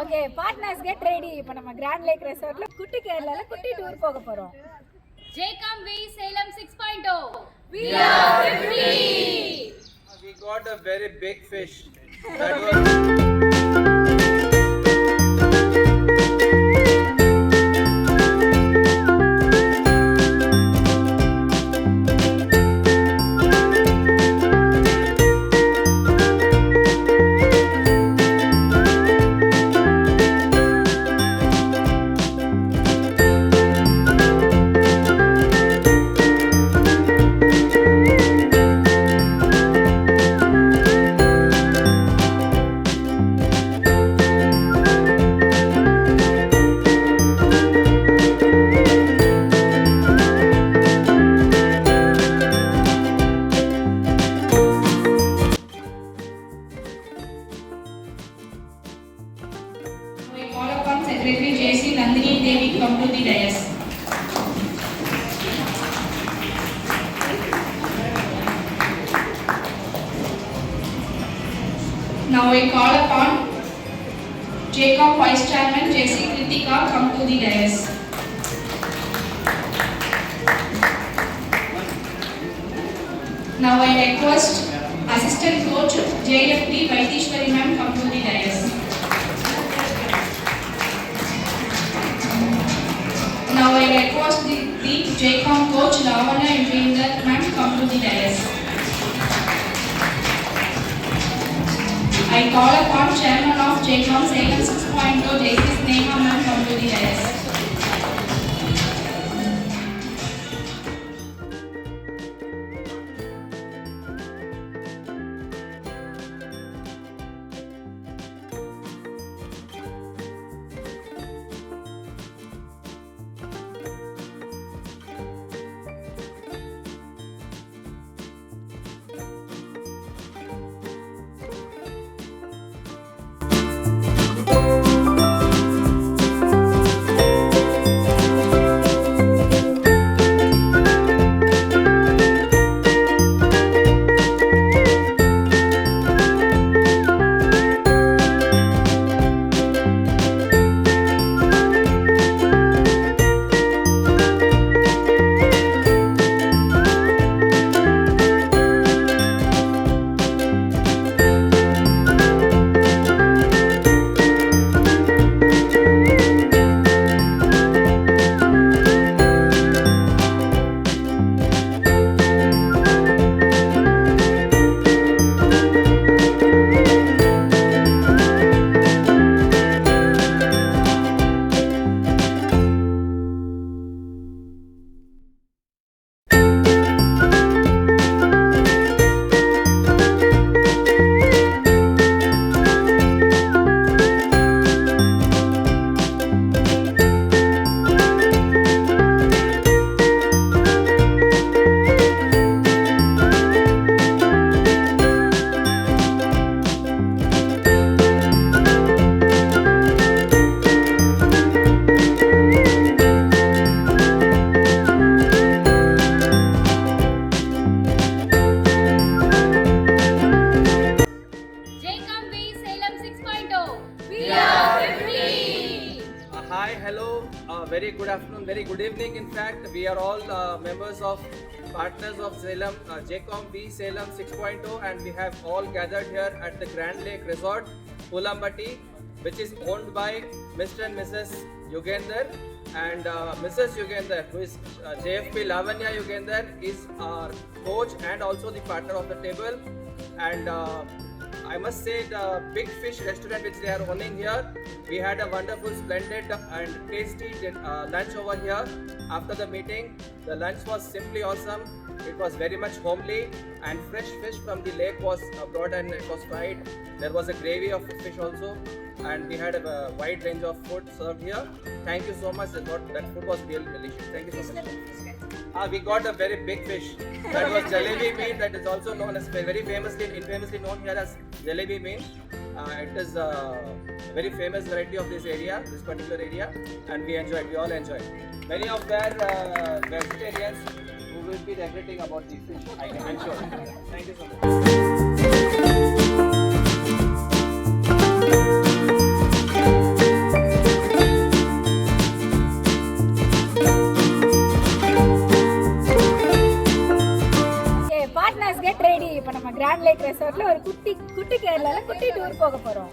Okay partners get ready. இப்போ நம்ம grand lakh ரெசார்ட்ல குட்டி கேரளால குட்டி டூர் போக போறோம். JCOM Salem 6.0. We are ready. We got a very big fish. That was Secretary JC Nandini Devi come to the dais. Now I call upon JCOM Vice Chairman JC Kritika come to the dais. Now I request Assistant Coach JFD Vaidishwari ma'am come to the dais. Now I request the JCOM coach Lavanya Impon ma'am come to the dais. I call upon Chairman of JCOM Salem 6.0 JC Sneha ma'am come to the dais. Hi, hello, very good afternoon, very good evening. In fact, we are all members of partners of Salem, JCOM Salem 6.0, and we have all gathered here at the Grand Lake Resort, Ulambati, which is owned by Mr. and Mrs. Yugender. And Mrs. Yugender, who is JFP Lavanya Yugender, is our coach and also the partner of the table. And I must say the big fish restaurant which they are owning here, we had a wonderful, splendid and tasty lunch over here after the meeting. The lunch was simply awesome. It was very much homely, and fresh fish from the lake was brought and it was fried. There was a gravy of fish also, and we had a wide range of food served here. Thank you so much. That food was really delicious. Thank you so much. We got a very big fish. That was jalebi meat. That is also known as very infamously known here as jalebi meat. It is a very famous variety of this area, this particular area, and we all enjoyed. Many of them vegetarians who will be regretting about the fish, I'm sure. Thank you so much. ரெசார்ட்ல ஒரு குட்டி கேரளால குட்டி tour போக போறோம்.